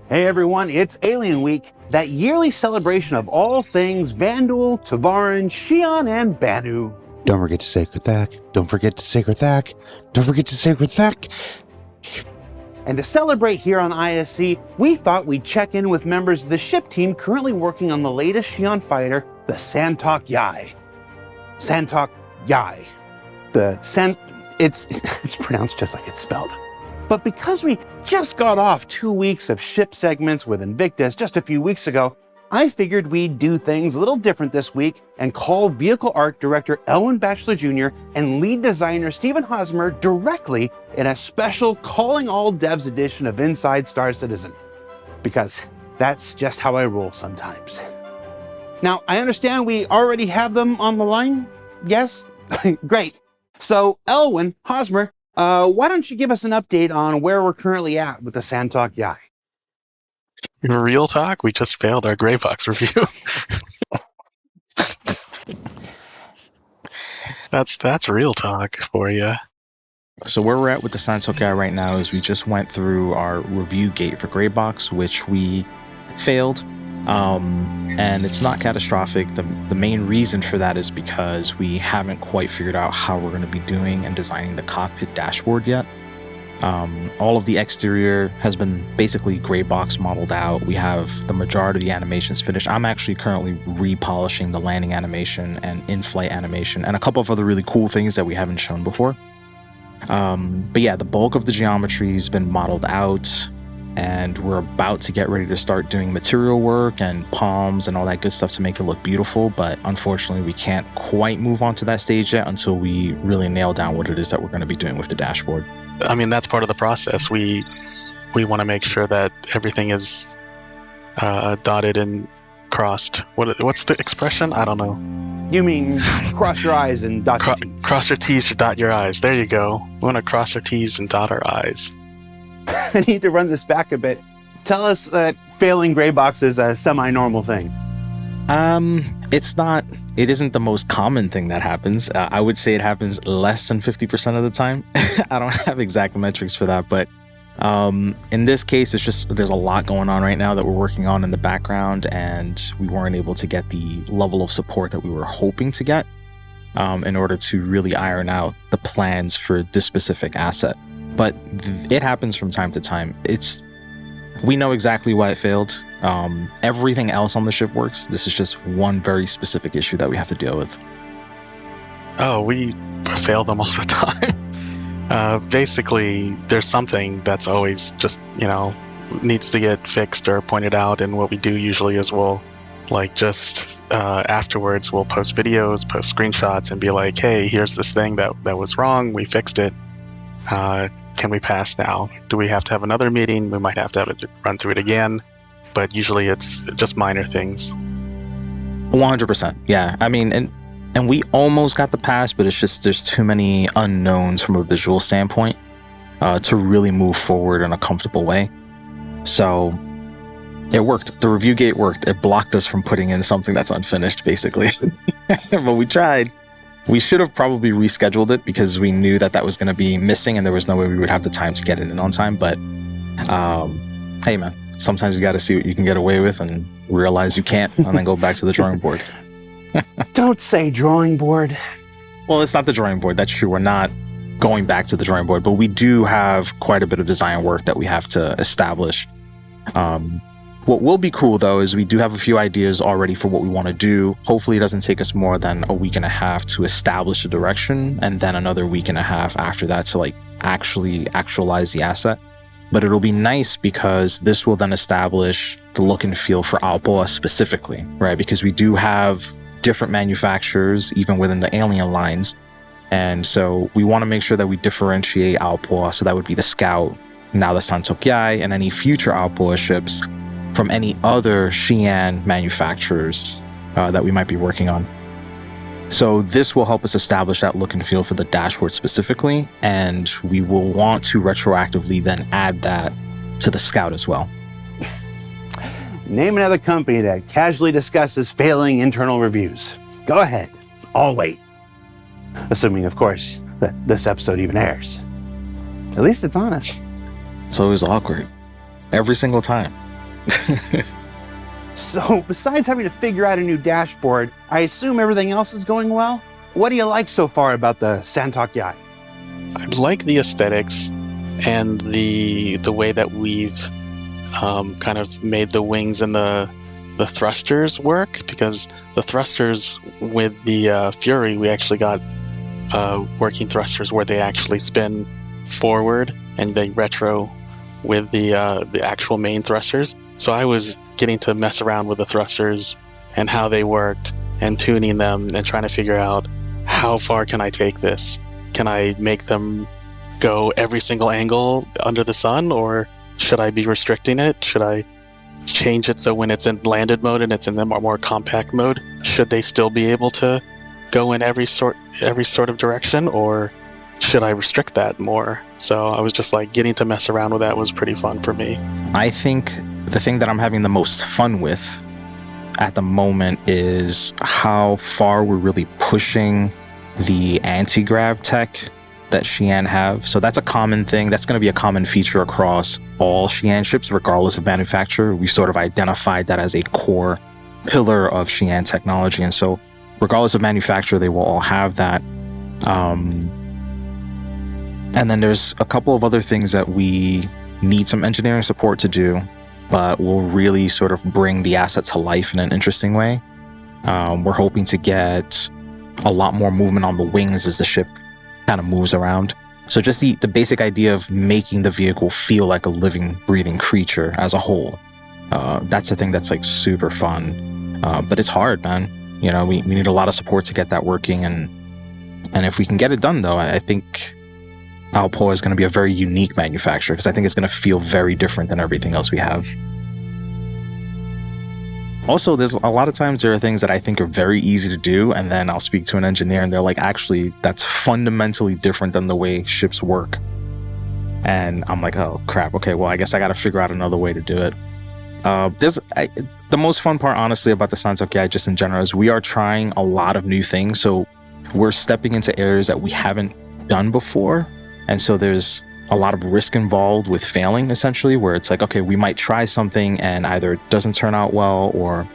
Hey everyone, it's Alien Week, that yearly celebration of all things Vanduul, Tavaran, Xi'an, and Banu. Don't forget to sacred thack. Don't forget to sacred thack. Don't forget to sacred thack. And to celebrate here on ISC, we thought we'd check in with members of the ship team currently working on the latest Xi'an fighter, the SAN'TALK.YALL. SAN'TALK.YALL. It's pronounced just like it's spelled. But because we just got off 2 weeks of ship segments with Invictus just a few weeks ago, I figured we'd do things a little different this week and call Vehicle Art Director Elwin Batchelor Jr. and Lead Designer Stephen Hosmer directly in a special Calling All Devs edition of Inside Star Citizen. Because that's just how I roll sometimes. Now, I understand we already have them on the line? Yes? Great. So, Elwin, Hosmer, why don't you give us an update on where we're currently at with the SAN'TALK.YALL? Real talk? We just failed our gray box review. That's real talk for you. So where we're at with the SAN'TALK.YALL right now is we just went through our review gate for gray box, which we failed. And it's not catastrophic. The main reason for that is because we haven't quite figured out how we're going to be doing and designing the cockpit dashboard yet. All of the exterior has been basically gray box modeled out. We have the majority of the animations finished. I'm actually currently repolishing the landing animation and in-flight animation and a couple of other really cool things that we haven't shown before. But yeah, the bulk of the geometry has been modeled out, and we're about to get ready to start doing material work and palms and all that good stuff to make it look beautiful. But unfortunately, we can't quite move on to that stage yet until we really nail down what it is that we're going to be doing with the dashboard. I mean, that's part of the process. We want to make sure that everything is dotted and crossed. What's the expression? I don't know. You mean cross your I's and dot your T's. Cross your T's or dot your I's. There you go. We want to cross our T's and dot our I's. I need to run this back a bit. Tell us that failing gray box is a semi-normal thing. It isn't the most common thing that happens. I would say it happens less than 50% of the time. I don't have exact metrics for that, but in this case, it's just there's a lot going on right now that we're working on in the background, and we weren't able to get the level of support that we were hoping to get in order to really iron out the plans for this specific asset. But it happens from time to time. We know exactly why it failed. Everything else on the ship works. This is just one very specific issue that we have to deal with. Oh, we fail them all the time. Basically, there's something that's always just, needs to get fixed or pointed out. And what we do usually is we'll, afterwards, we'll post videos, post screenshots, and be like, hey, here's this thing that was wrong. We fixed it. Can we pass now? Do we have to have another meeting? We might have to run through it again. But usually it's just minor things. 100%. Yeah. I mean, and we almost got the pass, but it's just there's too many unknowns from a visual standpoint to really move forward in a comfortable way. So it worked. The review gate worked. It blocked us from putting in something that's unfinished, basically. But we tried. We should have probably rescheduled it because we knew that was going to be missing and there was no way we would have the time to get it in on time. But hey, man, sometimes you got to see what you can get away with and realize you can't and then go back to the drawing board. Don't say drawing board. Well, it's not the drawing board. That's true. We're not going back to the drawing board, but we do have quite a bit of design work that we have to establish. What will be cool, though, is we do have a few ideas already for what we want to do. Hopefully, it doesn't take us more than a week and a half to establish a direction, and then another week and a half after that to actually actualize the asset. But it'll be nice because this will then establish the look and feel for Aopoa specifically, right? Because we do have different manufacturers, even within the Alien lines. And so we want to make sure that we differentiate Aopoa. So that would be the Scout, now the SAN'TALK.YALL, and any future Aopoa ships from any other Xi'an manufacturers that we might be working on. So this will help us establish that look and feel for the dashboard specifically, and we will want to retroactively then add that to the Scout as well. Name another company that casually discusses failing internal reviews. Go ahead. I'll wait. Assuming, of course, that this episode even airs. At least it's honest. It's always awkward. Every single time. So, besides having to figure out a new dashboard, I assume everything else is going well? What do you like so far about the SAN'TALK.YALL? I like the aesthetics and the way that we've kind of made the wings and the thrusters work, because the thrusters with the Fury, we actually got working thrusters where they actually spin forward and they retro with the actual main thrusters. So I was getting to mess around with the thrusters and how they worked and tuning them and trying to figure out how far can I take this? Can I make them go every single angle under the sun, or should I be restricting it? Should I change it so when it's in landed mode and it's in the more compact mode, should they still be able to go in every sort of direction, or should I restrict that more? So I was just like, getting to mess around with that was pretty fun for me. I think the thing that I'm having the most fun with at the moment is how far we're really pushing the anti-grav tech that Xi'an have. So that's a common thing. That's going to be a common feature across all Xi'an ships, regardless of manufacturer. We sort of identified that as a core pillar of Xi'an technology. And so regardless of manufacturer, they will all have that. And then there's a couple of other things that we need some engineering support to do, but will really sort of bring the asset to life in an interesting way. We're hoping to get a lot more movement on the wings as the ship kind of moves around. So just the basic idea of making the vehicle feel like a living, breathing creature as a whole. That's the thing that's like super fun. But it's hard, man. You know, we need a lot of support to get that working. And if we can get it done, though, I think Alpo is going to be a very unique manufacturer, because I think it's going to feel very different than everything else we have. Also, there's a lot of times there are things that I think are very easy to do, and then I'll speak to an engineer and they're like, actually, that's fundamentally different than the way ships work. And I'm like, oh, crap. Okay, well, I guess I got to figure out another way to do it. The most fun part, honestly, about the SAN'TALK.YALL just in general is we are trying a lot of new things. So we're stepping into areas that we haven't done before. And so there's a lot of risk involved with failing, essentially, where it's like, okay, we might try something and either it doesn't turn out well, or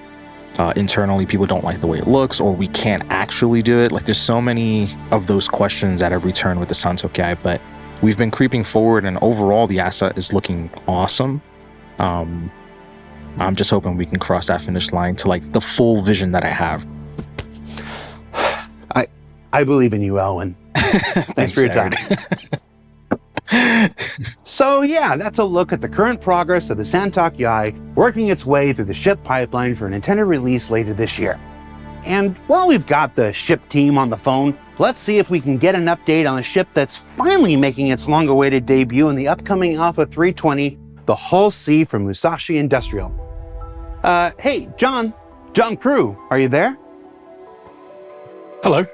internally people don't like the way it looks, or we can't actually do it. Like, there's so many of those questions at every turn with the SAN'TALK.YALL, but we've been creeping forward, and overall the asset is looking awesome. I'm just hoping we can cross that finish line to like the full vision that I have. I believe in you, Elwin. Thanks for your time. So yeah, that's a look at the current progress of the SAN'TALK.YALL working its way through the ship pipeline for an intended release later this year. And while we've got the ship team on the phone, let's see if we can get an update on the ship that's finally making its long-awaited debut in the upcoming Alpha 320, the Hull C from Musashi Industrial. Hey, John Crew, are you there? Hello.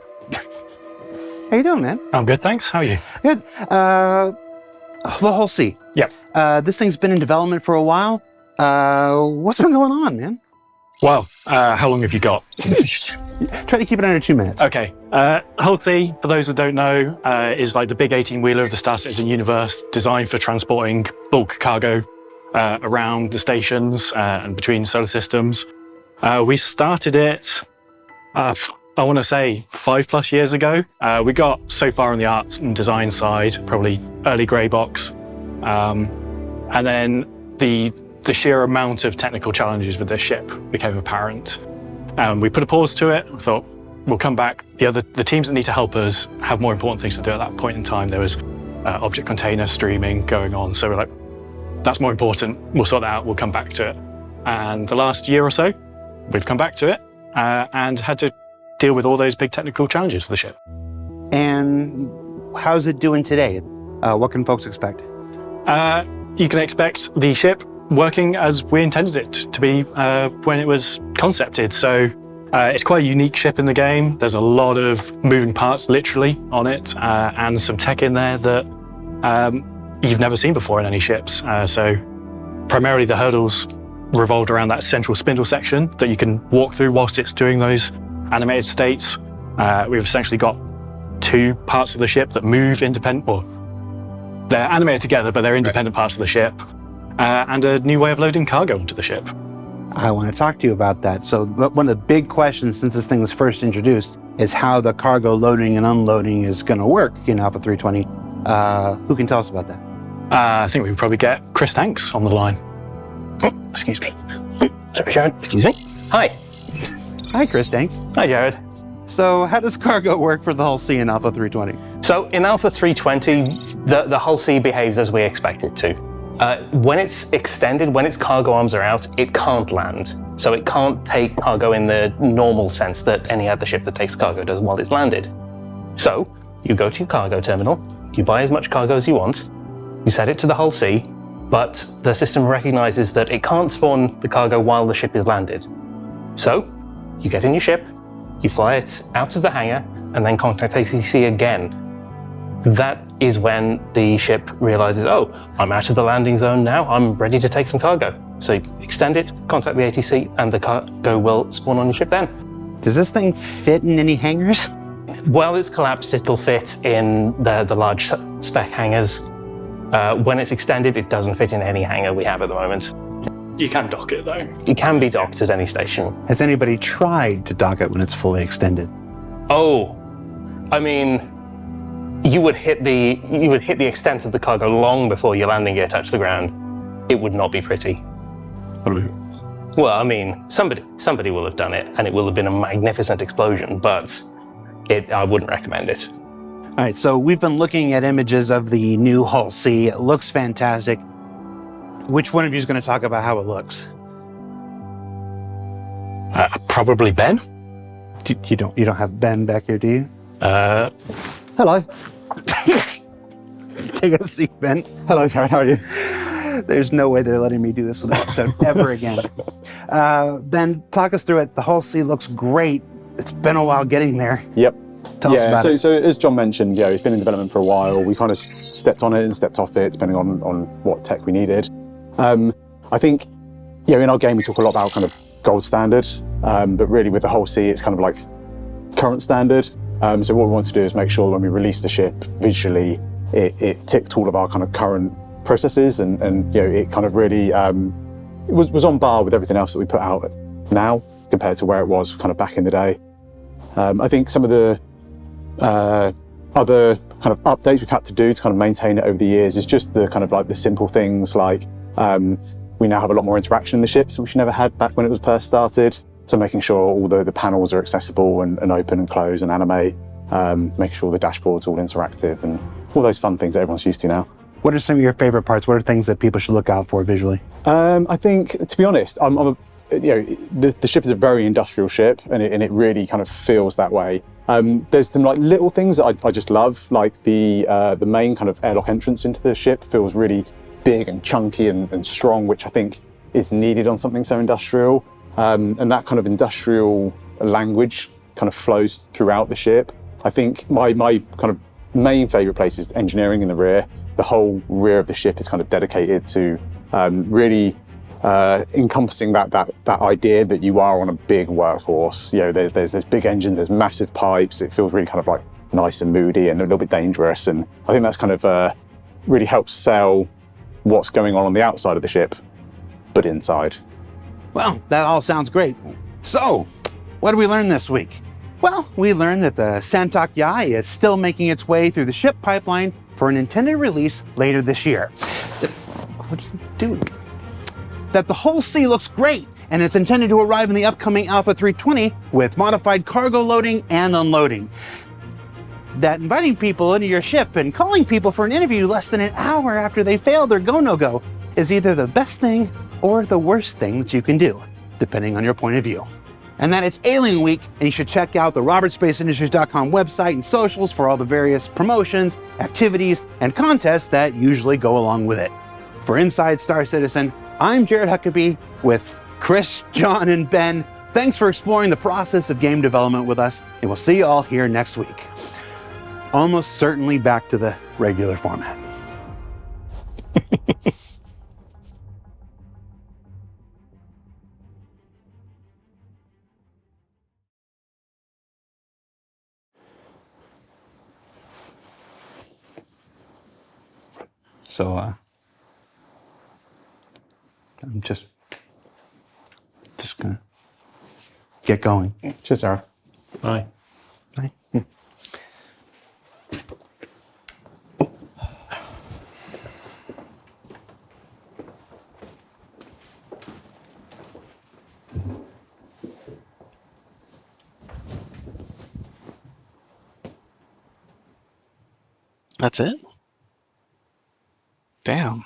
How you doing, man? I'm good, thanks. How are you? Good. The Hull C. Yep. This thing's been in development for a while. What's been going on, man? Well, how long have you got? Try to keep it under 2 minutes. Okay. Hull C, for those that don't know, is like the big 18-wheeler of the Star Citizen universe, designed for transporting bulk cargo around the stations and between solar systems. We started it, I want to say 5+ years ago. We got so far on the art and design side, probably early grey box. And then the sheer amount of technical challenges with this ship became apparent. We put a pause to it. We thought, we'll come back. The teams that need to help us have more important things to do at that point in time. There was object container streaming going on. So we're like, that's more important. We'll sort that out. We'll come back to it. And the last year or so, we've come back to it and had to deal with all those big technical challenges for the ship. And how's it doing today? What can folks expect? You can expect the ship working as we intended it to be when it was concepted. So it's quite a unique ship in the game. There's a lot of moving parts literally on it and some tech in there that you've never seen before in any ships. So primarily the hurdles revolved around that central spindle section that you can walk through whilst it's doing those animated states. We've essentially got 2 parts of the ship that move independent, or They're animated together, but they're independent parts of the ship. And a new way of loading cargo onto the ship. I want to talk to you about that. So one of the big questions since this thing was first introduced is how the cargo loading and unloading is going to work in Alpha 320. Who can tell us about that? I think we can probably get Chris Tanks on the line. Oh, excuse me. Sorry, Jared. Excuse me. Hi. Hi, Chris Tanks. Hi, Jared. So how does cargo work for the Hull C in Alpha 320? So in Alpha 320, the Hull C behaves as we expect it to. When it's extended, when its cargo arms are out, it can't land. So it can't take cargo in the normal sense that any other ship that takes cargo does while it's landed. So you go to your cargo terminal, you buy as much cargo as you want, you set it to the Hull C, but the system recognizes that it can't spawn the cargo while the ship is landed. So you get in your ship, you fly it out of the hangar, and then contact ACC again. That is when the ship realizes, oh, I'm out of the landing zone now, I'm ready to take some cargo. So you extend it, contact the ATC, and the cargo will spawn on your ship then. Does this thing fit in any hangars? While it's collapsed, it'll fit in the large spec hangars. When it's extended, it doesn't fit in any hangar we have at the moment. You can dock it, though. It can be docked at any station. Has anybody tried to dock it when it's fully extended? Oh, I mean, you would hit the extent of the cargo long before your landing gear touched the ground. It would not be pretty. Well, I mean, somebody will have done it, and it will have been a magnificent explosion, but I wouldn't recommend it. All right, so we've been looking at images of the new Hull C. It looks fantastic. Which one of you is going to talk about how it looks? Probably Ben. You don't have Ben back here, do you? Hello. Take a seat, Ben. Hello, Jared. How are you? There's no way they're letting me do this with an episode ever again. Ben, talk us through it. The Hull C looks great. It's been a while getting there. Yep. Tell us about it. So as John mentioned, it's been in development for a while. We kind of stepped on it and stepped off it, depending on what tech we needed. I think, in our game we talk a lot about kind of gold standard, but really with the Hull C, it's kind of like current standard. So what we want to do is make sure that when we release the ship visually, it ticked all of our kind of current processes, and it kind of really was on par with everything else that we put out now compared to where it was kind of back in the day. I think some of the other kind of updates we've had to do to kind of maintain it over the years is just the kind of like the simple things like we now have a lot more interaction in the ships, which we never had back when it was first started. So making sure all the panels are accessible and open and close and animate, making sure the dashboard's all interactive and all those fun things that everyone's used to now. What are some of your favorite parts? What are things that people should look out for visually? I think, to be honest, the ship is a very industrial ship, and it really kind of feels that way. There's some like little things that I just love, like the main kind of airlock entrance into the ship feels really big and chunky and strong, which I think is needed on something so industrial. And that kind of industrial language kind of flows throughout the ship. I think my kind of main favourite place is engineering in the rear. The whole rear of the ship is kind of dedicated to really encompassing that idea that you are on a big workhorse. There's big engines, there's massive pipes. It feels really kind of like nice and moody and a little bit dangerous. And I think that's kind of really helps sell what's going on the outside of the ship, but inside. Well, that all sounds great. So, what did we learn this week? Well, we learned that the SAN'TALK.YALL is still making its way through the ship pipeline for an intended release later this year. What are you doing? That the Hull C looks great, and it's intended to arrive in the upcoming Alpha 320 with modified cargo loading and unloading. That inviting people into your ship and calling people for an interview less than an hour after they failed their go-no-go is either the best thing or the worst thing that you can do, depending on your point of view. And that it's Alien Week, and you should check out the RobertSpaceIndustries.com website and socials for all the various promotions, activities, and contests that usually go along with it. For Inside Star Citizen, I'm Jared Huckabee with Chris, John, and Ben. Thanks for exploring the process of game development with us, and we'll see you all here next week. Almost certainly back to the regular format. So I'm just gonna get going. Cheers, Sarah. Bye. Bye. That's it? Damn.